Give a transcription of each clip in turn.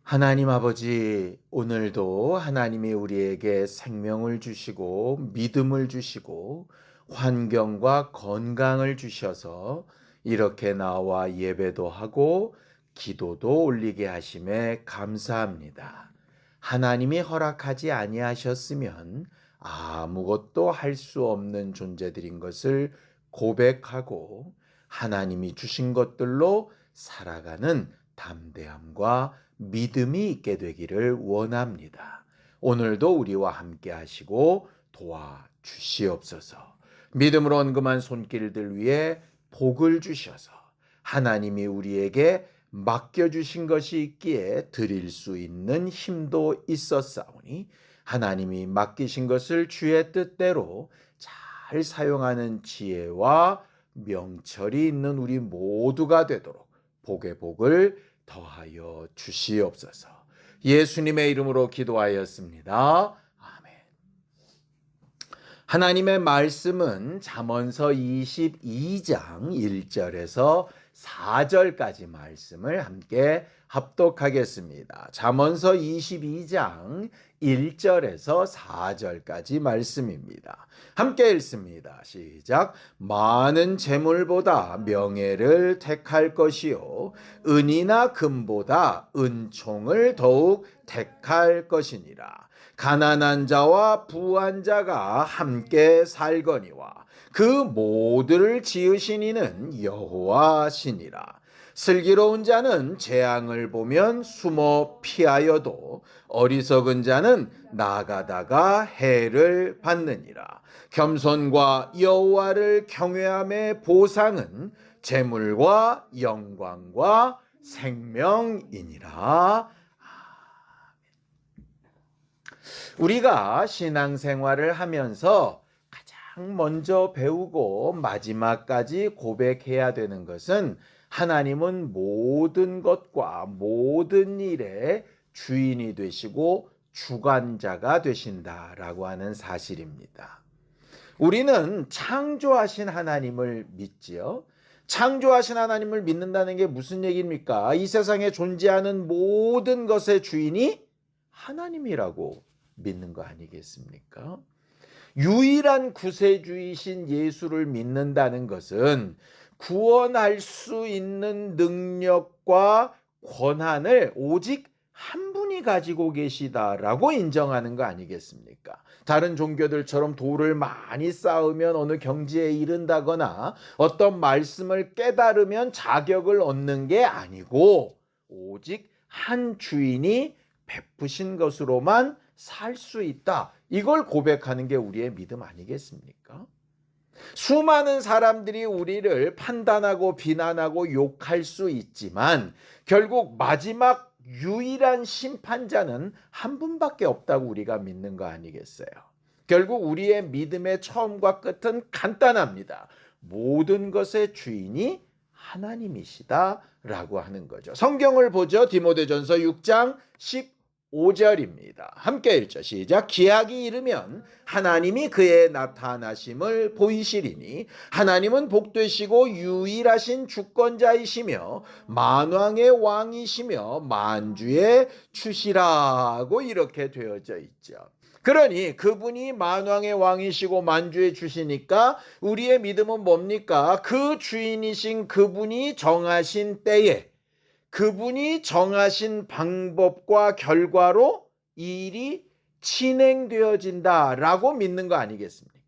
하나님 아버지, 오늘도 하나님이 우리에게 생명을 주시고 믿음을 주시고 환경과 건강을 주셔서 이렇게 나와 예배도 하고 기도도 올리게 하심에 감사합니다. 하나님이 허락하지 아니하셨으면 아무것도 할 수 없는 존재들인 것을 고백하고 하나님이 주신 것들로 살아가는 담대함과 믿음이 있게 되기를 원합니다. 오늘도 우리와 함께 하시고 도와주시옵소서. 믿음으로 언금한 손길들 위에 복을 주셔서 하나님이 우리에게 맡겨주신 것이 있기에 드릴 수 있는 힘도 있었사오니 하나님이 맡기신 것을 주의 뜻대로 잘 사용하는 지혜와 명철이 있는 우리 모두가 되도록 복의 복을 더하여 주시옵소서. 예수님의 이름으로 기도하였습니다. 아멘. 하나님의 말씀은 잠언서 22장 1절에서 4절까지 말씀을 함께 합독하겠습니다. 잠언서 22장 1절에서 4절까지 말씀입니다. 함께 읽습니다. 시작. 많은 재물보다 명예를 택할 것이요 은이나 금보다 은총을 더욱 택할 것이니라. 가난한 자와 부한 자가 함께 살거니와 그 모두를 지으신 이는 여호와시니라. 슬기로운 자는 재앙을 보면 숨어 피하여도 어리석은 자는 나가다가 해를 받느니라. 겸손과 여호와를 경외함의 보상은 재물과 영광과 생명이니라. 우리가 신앙생활을 하면서 가장 먼저 배우고 마지막까지 고백해야 되는 것은 하나님은 모든 것과 모든 일의 주인이 되시고 주관자가 되신다라고 하는 사실입니다. 우리는 창조하신 하나님을 믿지요. 창조하신 하나님을 믿는다는 게 무슨 얘기입니까? 이 세상에 존재하는 모든 것의 주인이 하나님이라고 믿는 거 아니겠습니까? 유일한 구세주이신 예수를 믿는다는 것은 구원할 수 있는 능력과 권한을 오직 한 분이 가지고 계시다라고 인정하는 거 아니겠습니까? 다른 종교들처럼 돌을 많이 쌓으면 어느 경지에 이른다거나 어떤 말씀을 깨달으면 자격을 얻는 게 아니고 오직 한 주인이 베푸신 것으로만 살 수 있다. 이걸 고백하는 게 우리의 믿음 아니겠습니까? 수많은 사람들이 우리를 판단하고 비난하고 욕할 수 있지만 결국 마지막 유일한 심판자는 한 분밖에 없다고 우리가 믿는 거 아니겠어요? 결국 우리의 믿음의 처음과 끝은 간단합니다. 모든 것의 주인이 하나님이시다라고 하는 거죠. 성경을 보죠. 디모데전서 6장 15절입니다. 함께 읽죠. 시작. 기약이 이르면 하나님이 그의 나타나심을 보이시리니 하나님은 복되시고 유일하신 주권자이시며 만왕의 왕이시며 만주의 주시라고 이렇게 되어져 있죠. 그러니 그분이 만왕의 왕이시고 만주의 주시니까 우리의 믿음은 뭡니까? 그 주인이신 그분이 정하신 때에 그분이 정하신 방법과 결과로 이 일이 진행되어진다라고 믿는 거 아니겠습니까?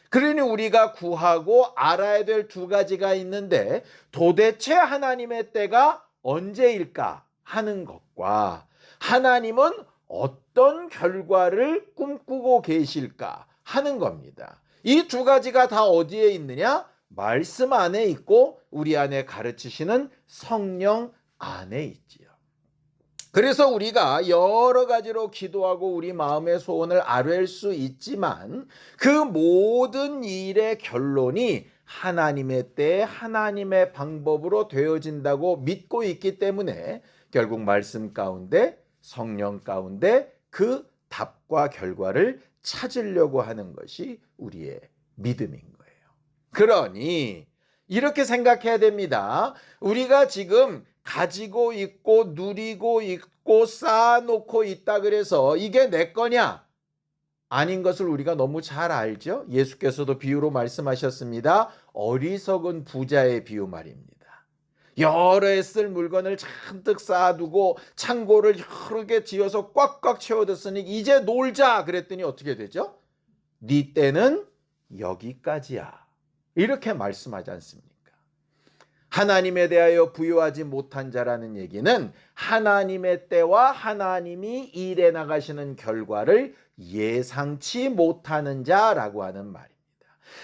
그러니 우리가 구하고 알아야 될 두 가지가 있는데 도대체 하나님의 때가 언제일까 하는 것과 하나님은 어떤 결과를 꿈꾸고 계실까 하는 겁니다. 이 두 가지가 다 어디에 있느냐? 말씀 안에 있고 우리 안에 가르치시는 성령 안에 있지요. 그래서 우리가 여러 가지로 기도하고 우리 마음의 소원을 아뢰일 수 있지만 그 모든 일의 결론이 하나님의 때에 하나님의 방법으로 되어진다고 믿고 있기 때문에 결국 말씀 가운데 성령 가운데 그 답과 결과를 찾으려고 하는 것이 우리의 믿음인 거예요. 그러니 이렇게 생각해야 됩니다. 우리가 지금 가지고 있고 누리고 있고 쌓아놓고 있다 그래서 이게 내 거냐? 아닌 것을 우리가 너무 잘 알죠? 예수께서도 비유로 말씀하셨습니다. 어리석은 부자의 비유 말입니다. 여러 해 쓸 물건을 잔뜩 쌓아두고 창고를 여러 개 지어서 꽉꽉 채워뒀으니 이제 놀자 그랬더니 어떻게 되죠? 네 때는 여기까지야. 이렇게 말씀하지 않습니까? 하나님에 대하여 부요하지 못한 자라는 얘기는 하나님의 때와 하나님이 일해 나가시는 결과를 예상치 못하는 자라고 하는 말입니다.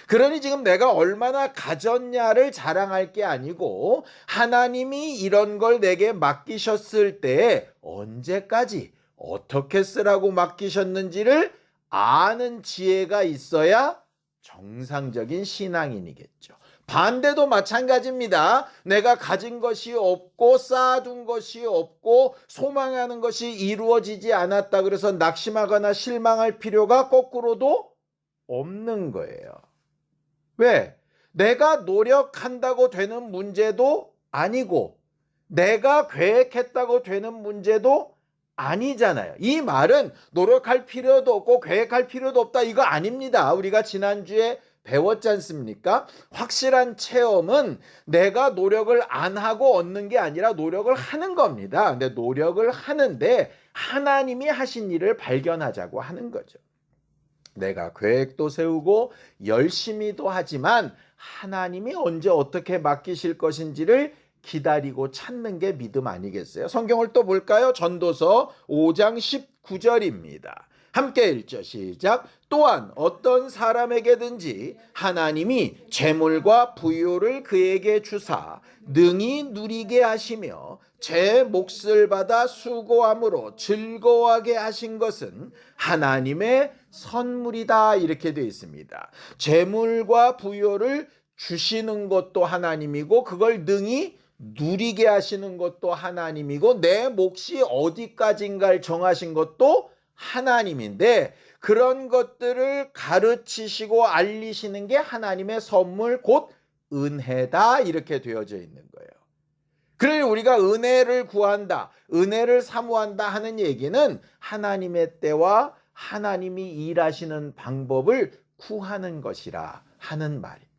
그러니 지금 내가 얼마나 가졌냐를 자랑할 게 아니고 하나님이 이런 걸 내게 맡기셨을 때 언제까지 어떻게 쓰라고 맡기셨는지를 아는 지혜가 있어야 정상적인 신앙인이겠죠. 반대도 마찬가지입니다. 내가 가진 것이 없고 쌓아둔 것이 없고 소망하는 것이 이루어지지 않았다 그래서 낙심하거나 실망할 필요가 거꾸로도 없는 거예요. 왜? 내가 노력한다고 되는 문제도 아니고 내가 계획했다고 되는 문제도 아니잖아요. 이 말은 노력할 필요도 없고 계획할 필요도 없다 이거 아닙니다. 우리가 지난주에 배웠지 않습니까? 확실한 체험은 내가 노력을 안 하고 얻는 게 아니라 노력을 하는 겁니다. 근데 노력을 하는데 하나님이 하신 일을 발견하자고 하는 거죠. 내가 계획도 세우고 열심히도 하지만 하나님이 언제 어떻게 맡기실 것인지를 기다리고 찾는 게 믿음 아니겠어요? 성경을 또 볼까요? 전도서 5장 19절입니다. 함께 읽죠. 시작. 또한 어떤 사람에게든지 하나님이 재물과 부요를 그에게 주사 능히 누리게 하시며 제 몫을 받아 수고함으로 즐거워하게 하신 것은 하나님의 선물이다 이렇게 되어 있습니다. 재물과 부요를 주시는 것도 하나님이고 그걸 능히 누리게 하시는 것도 하나님이고 내 몫이 어디까지인가를 정하신 것도 하나님인데 그런 것들을 가르치시고 알리시는 게 하나님의 선물 곧 은혜다 이렇게 되어져 있는 거예요. 그러니 우리가 은혜를 구한다, 은혜를 사모한다 하는 얘기는 하나님의 때와 하나님이 일하시는 방법을 구하는 것이라 하는 말입니다.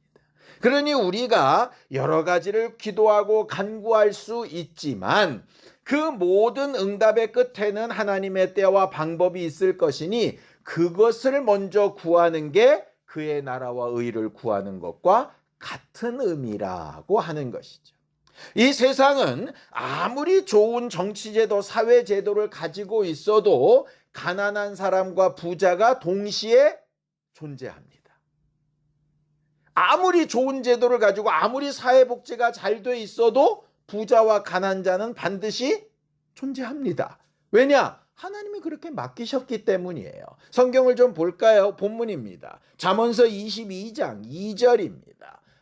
그러니 우리가 여러 가지를 기도하고 간구할 수 있지만 그 모든 응답의 끝에는 하나님의 때와 방법이 있을 것이니 그것을 먼저 구하는 게 그의 나라와 의를 구하는 것과 같은 의미라고 하는 것이죠. 이 세상은 아무리 좋은 정치제도, 사회제도를 가지고 있어도 가난한 사람과 부자가 동시에 존재합니다. 아무리 좋은 제도를 가지고 아무리 사회복지가 잘 돼 있어도 부자와 가난자는 반드시 존재합니다. 왜냐? 하나님이 그렇게 맡기셨기 때문이에요. 성경을 좀 볼까요? 본문입니다. 잠언서 22장 2절입니다.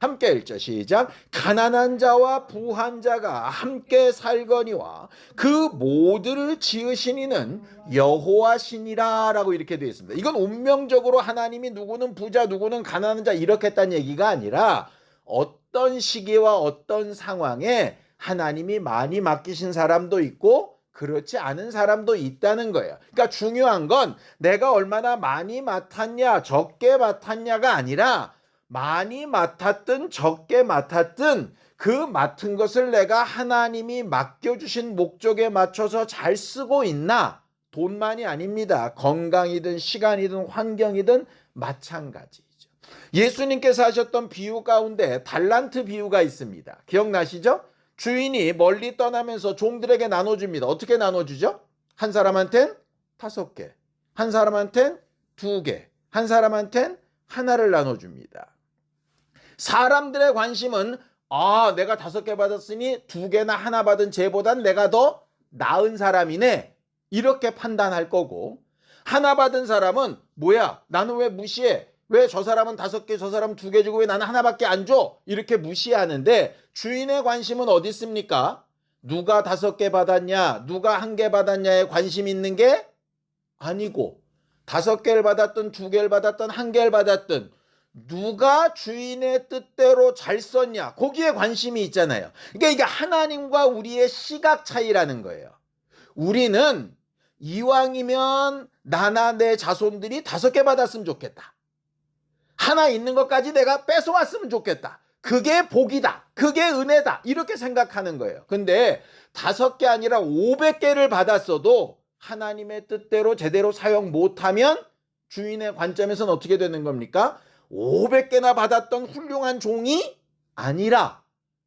함께 읽죠. 시작. 가난한 자와 부한 자가 함께 살거니와 그 모두를 지으신 이는 여호와시니라 라고 이렇게 되어 있습니다. 이건 운명적으로 하나님이 누구는 부자 누구는 가난한 자 이렇게 했다는 얘기가 아니라 어떤 시기와 어떤 상황에 하나님이 많이 맡기신 사람도 있고 그렇지 않은 사람도 있다는 거예요. 그러니까 중요한 건 내가 얼마나 많이 맡았냐 적게 맡았냐가 아니라 많이 맡았든 적게 맡았든 그 맡은 것을 내가 하나님이 맡겨주신 목적에 맞춰서 잘 쓰고 있나? 돈만이 아닙니다. 건강이든 시간이든 환경이든 마찬가지죠. 예수님께서 하셨던 비유 가운데 달란트 비유가 있습니다. 기억나시죠? 주인이 멀리 떠나면서 종들에게 나눠줍니다. 어떻게 나눠주죠? 한 사람한텐 5개, 한 사람한텐 2개, 한 사람한텐 하나를 나눠줍니다. 사람들의 관심은 내가 5개 받았으니 2개나 하나 받은 쟤보단 내가 더 나은 사람이네 이렇게 판단할 거고 하나 받은 사람은 뭐야 나는 왜 무시해? 왜 저 사람은 5개 저 사람은 2개 주고 왜 나는 하나밖에 안 줘? 이렇게 무시하는데 주인의 관심은 어디 있습니까? 누가 5개 받았냐 누가 1개 받았냐에 관심 있는 게 아니고 5개를 받았든 2개를 받았든 1개를 받았든 누가 주인의 뜻대로 잘 썼냐, 거기에 관심이 있잖아요. 그러니까 이게 하나님과 우리의 시각 차이라는 거예요. 우리는 이왕이면 나나 내 자손들이 5개 받았으면 좋겠다. 하나 있는 것까지 내가 뺏어왔으면 좋겠다. 그게 복이다. 그게 은혜다. 이렇게 생각하는 거예요. 근데 5개 아니라 500개를 받았어도 하나님의 뜻대로 제대로 사용 못하면 주인의 관점에서는 어떻게 되는 겁니까? 500개나 받았던 훌륭한 종이 아니라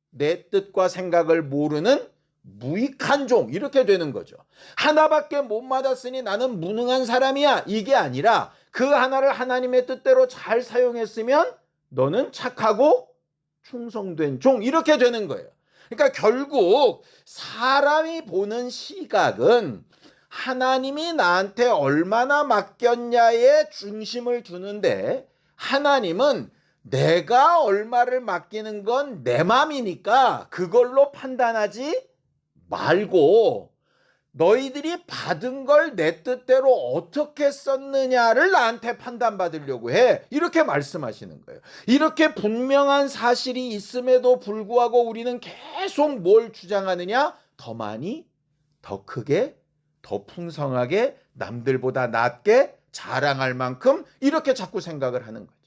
내 뜻과 생각을 모르는 무익한 종, 이렇게 되는 거죠. 하나밖에 못 받았으니 나는 무능한 사람이야, 이게 아니라 그 하나를 하나님의 뜻대로 잘 사용했으면 너는 착하고 충성된 종, 이렇게 되는 거예요. 그러니까 결국 사람이 보는 시각은 하나님이 나한테 얼마나 맡겼냐에 중심을 두는데, 하나님은 내가 얼마를 맡기는 건 내 맘이니까 그걸로 판단하지 말고 너희들이 받은 걸 내 뜻대로 어떻게 썼느냐를 나한테 판단받으려고 해, 이렇게 말씀하시는 거예요. 이렇게 분명한 사실이 있음에도 불구하고 우리는 계속 뭘 주장하느냐? 더 많이, 더 크게, 더 풍성하게, 남들보다 낫게 자랑할 만큼, 이렇게 자꾸 생각을 하는 거죠.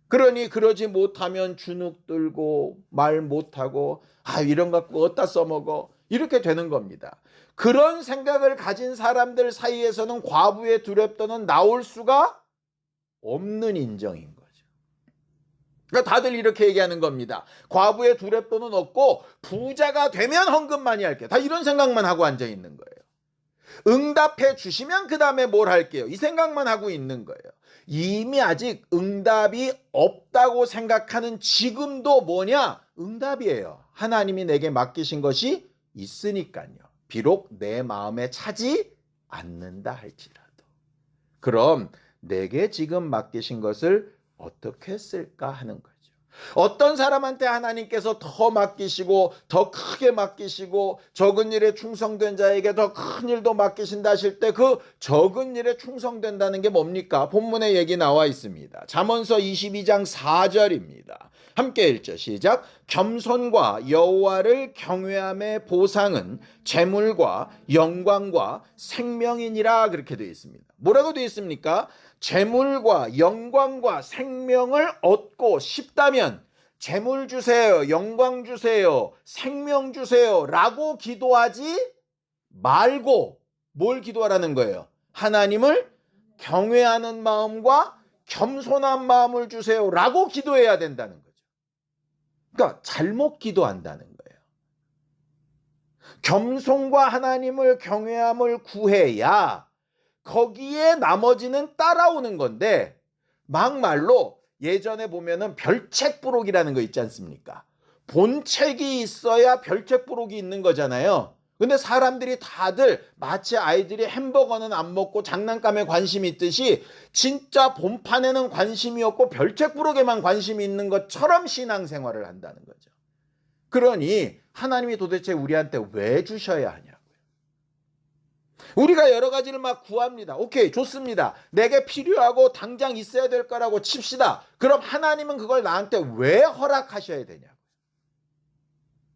그러니 그러지 못하면 주눅 들고 말 못하고 이런 거 갖고 어디다 써먹어, 이렇게 되는 겁니다. 그런 생각을 가진 사람들 사이에서는 과부의 두렵도는 나올 수가 없는 인정인 거죠. 그러니까 다들 이렇게 얘기하는 겁니다. 과부의 두렵도는 없고 부자가 되면 헌금 많이 할게요. 다 이런 생각만 하고 앉아 있는 거예요. 응답해 주시면 그 다음에 뭘 할게요, 이 생각만 하고 있는 거예요. 이미 아직 응답이 없다고 생각하는 지금도 뭐냐? 응답이에요. 하나님이 내게 맡기신 것이 있으니까요. 비록 내 마음에 차지 않는다 할지라도. 그럼 내게 지금 맡기신 것을 어떻게 쓸까 하는 거죠. 어떤 사람한테 하나님께서 더 맡기시고 더 크게 맡기시고 적은 일에 충성된 자에게 더 큰 일도 맡기신다 하실 때 그 적은 일에 충성된다는 게 뭡니까? 본문에 얘기 나와 있습니다. 잠언서 22장 4절입니다. 함께 읽죠. 시작. 겸손과 여호와를 경외함의 보상은 재물과 영광과 생명이니라, 그렇게 되어 있습니다. 뭐라고 되어 있습니까? 재물과 영광과 생명을 얻고 싶다면 재물 주세요, 영광 주세요, 생명 주세요 라고 기도하지 말고 뭘 기도하라는 거예요? 하나님을 경외하는 마음과 겸손한 마음을 주세요 라고 기도해야 된다는 거죠. 그러니까 잘못 기도한다는 거예요. 겸손과 하나님을 경외함을 구해야 거기에 나머지는 따라오는 건데, 막말로 예전에 보면은 별책부록이라는 거 있지 않습니까? 본책이 있어야 별책부록이 있는 거잖아요. 근데 사람들이 다들 마치 아이들이 햄버거는 안 먹고 장난감에 관심이 있듯이 진짜 본판에는 관심이 없고 별책부록에만 관심이 있는 것처럼 신앙생활을 한다는 거죠. 그러니 하나님이 도대체 우리한테 왜 주셔야 하냐? 우리가 여러 가지를 막 구합니다. 오케이, 좋습니다. 내게 필요하고 당장 있어야 될 거라고 칩시다. 그럼 하나님은 그걸 나한테 왜 허락하셔야 되냐고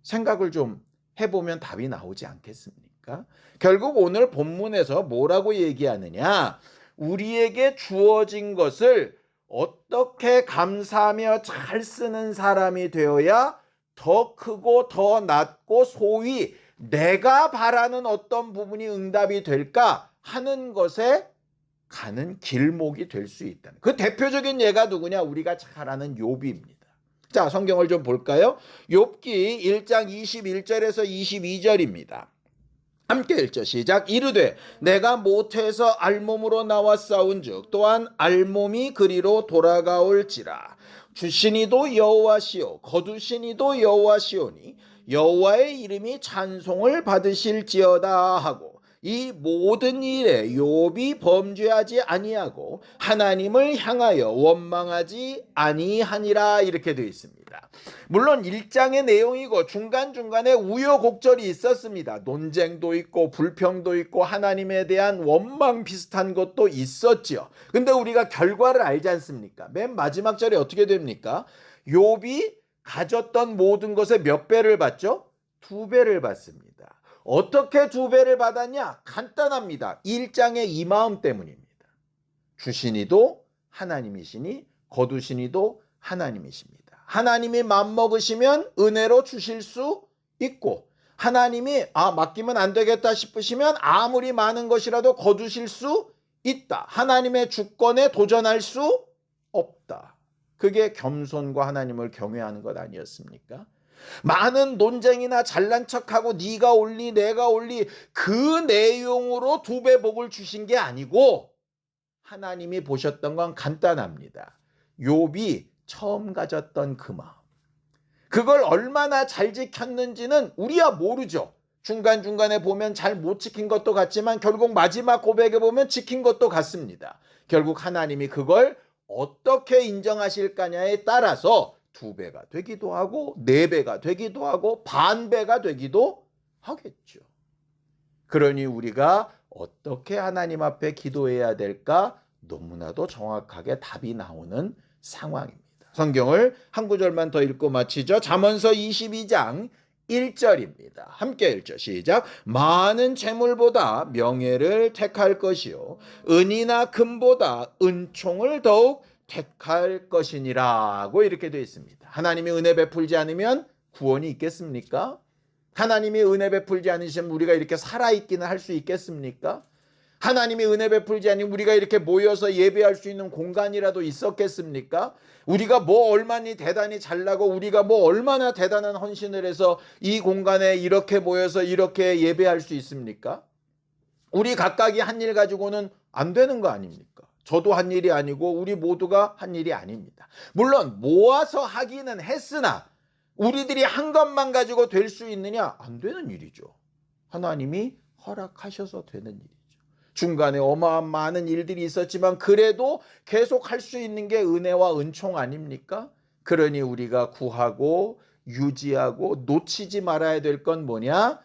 생각을 좀 해보면 답이 나오지 않겠습니까? 결국 오늘 본문에서 뭐라고 얘기하느냐? 우리에게 주어진 것을 어떻게 감사하며 잘 쓰는 사람이 되어야 더 크고 더 낫고 소위 내가 바라는 어떤 부분이 응답이 될까 하는 것에 가는 길목이 될 수 있다는, 그 대표적인 예가 누구냐? 우리가 잘 아는 욥입니다. 자, 성경을 좀 볼까요? 욥기 1장 21절에서 22절입니다. 함께 읽죠. 시작. 이르되 내가 모태에서 알몸으로 나와 싸운즉 또한 알몸이 그리로 돌아가올지라. 주시니도 여호와시오 거두시니도 여호와시오니 여호와의 이름이 찬송을 받으실지어다 하고 이 모든 일에 욥이 범죄하지 아니하고 하나님을 향하여 원망하지 아니하니라 이렇게 되어 있습니다. 물론 1장의 내용이고 중간중간에 우여곡절이 있었습니다. 논쟁도 있고 불평도 있고 하나님에 대한 원망 비슷한 것도 있었지요. 근데 우리가 결과를 알지 않습니까? 맨 마지막 절에 어떻게 됩니까? 욥이 가졌던 모든 것의 몇 배를 받죠? 2배를 받습니다. 어떻게 2배를 받았냐? 간단합니다. 1장의 이 마음 때문입니다. 주시니도 하나님이시니 거두시니도 하나님이십니다. 하나님이 맘먹으시면 은혜로 주실 수 있고 하나님이 맡기면 안 되겠다 싶으시면 아무리 많은 것이라도 거두실 수 있다. 하나님의 주권에 도전할 수 없다. 그게 겸손과 하나님을 경외하는 것 아니었습니까? 많은 논쟁이나 잘난 척하고 네가 올리 내가 올리 그 내용으로 2배 복을 주신 게 아니고 하나님이 보셨던 건 간단합니다. 욥이 처음 가졌던 그 마음. 그걸 얼마나 잘 지켰는지는 우리야 모르죠. 중간중간에 보면 잘 못 지킨 것도 같지만 결국 마지막 고백에 보면 지킨 것도 같습니다. 결국 하나님이 그걸 어떻게 인정하실까냐에 따라서 2배가 되기도 하고 4배가 되기도 하고 반배가 되기도 하겠죠. 그러니 우리가 어떻게 하나님 앞에 기도해야 될까? 너무나도 정확하게 답이 나오는 상황입니다. 성경을 한 구절만 더 읽고 마치죠. 잠언서 22장 1절입니다. 함께 읽죠. 시작. 많은 재물보다 명예를 택할 것이요 은이나 금보다 은총을 더욱 택할 것이니라고 이렇게 되어 있습니다. 하나님이 은혜 베풀지 않으면 구원이 있겠습니까? 하나님이 은혜 베풀지 않으시면 우리가 이렇게 살아있기는 할 수 있겠습니까? 하나님이 은혜 베풀지 않으면 우리가 이렇게 모여서 예배할 수 있는 공간이라도 있었겠습니까? 우리가 뭐 얼마나 대단히 잘나고 우리가 뭐 얼마나 대단한 헌신을 해서 이 공간에 이렇게 모여서 이렇게 예배할 수 있습니까? 우리 각각이 한 일 가지고는 안 되는 거 아닙니까? 저도 한 일이 아니고 우리 모두가 한 일이 아닙니다. 물론 모아서 하기는 했으나 우리들이 한 것만 가지고 될 수 있느냐? 안 되는 일이죠. 하나님이 허락하셔서 되는 일이죠. 중간에 어마어마한 많은 일들이 있었지만 그래도 계속 할 수 있는 게 은혜와 은총 아닙니까? 그러니 우리가 구하고 유지하고 놓치지 말아야 될 건 뭐냐?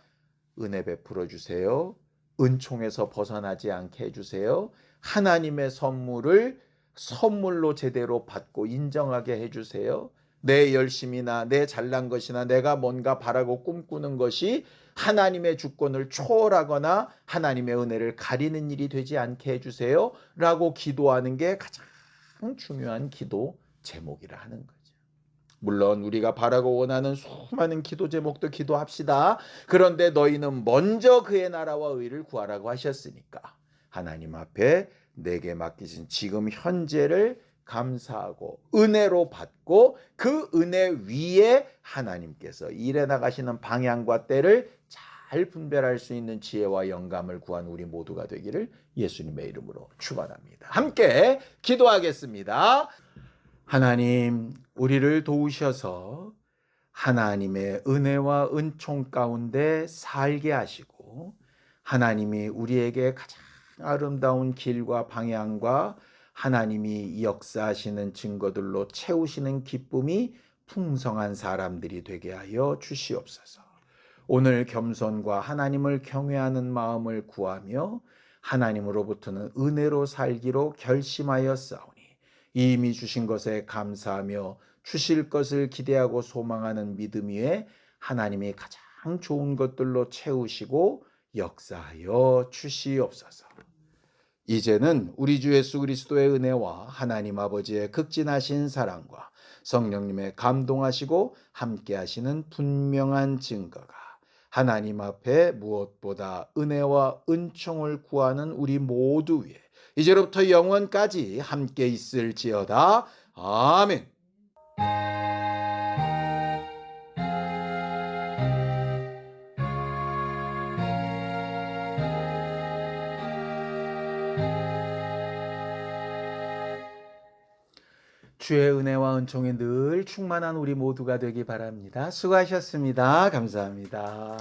은혜 베풀어 주세요. 은총에서 벗어나지 않게 해주세요. 하나님의 선물을 선물로 제대로 받고 인정하게 해주세요. 내 열심이나 내 잘난 것이나 내가 뭔가 바라고 꿈꾸는 것이 하나님의 주권을 초월하거나 하나님의 은혜를 가리는 일이 되지 않게 해주세요 라고 기도하는 게 가장 중요한 기도 제목이라 하는 거죠. 물론 우리가 바라고 원하는 수많은 기도 제목도 기도합시다. 그런데 너희는 먼저 그의 나라와 의를 구하라고 하셨으니까 하나님 앞에 내게 맡기신 지금 현재를 감사하고 은혜로 받고 그 은혜 위에 하나님께서 일해 나가시는 방향과 때를 잘 분별할 수 있는 지혜와 영감을 구한 우리 모두가 되기를 예수님의 이름으로 축원합니다. 함께 기도하겠습니다. 하나님, 우리를 도우셔서 하나님의 은혜와 은총 가운데 살게 하시고 하나님이 우리에게 가장 아름다운 길과 방향과 하나님이 역사하시는 증거들로 채우시는 기쁨이 풍성한 사람들이 되게 하여 주시옵소서. 오늘 겸손과 하나님을 경외하는 마음을 구하며 하나님으로부터는 은혜로 살기로 결심하여 싸우니 이미 주신 것에 감사하며 주실 것을 기대하고 소망하는 믿음 위에 하나님이 가장 좋은 것들로 채우시고 역사하여 주시옵소서. 이제는 우리 주 예수 그리스도의 은혜와 하나님 아버지의 극진하신 사랑과 성령님의 감동하시고 함께하시는 분명한 증거가 하나님 앞에 무엇보다 은혜와 은총을 구하는 우리 모두 위에 이제로부터 영원까지 함께 있을지어다. 아멘. 주의 은혜와 은총이 늘 충만한 우리 모두가 되기 바랍니다. 수고하셨습니다. 감사합니다.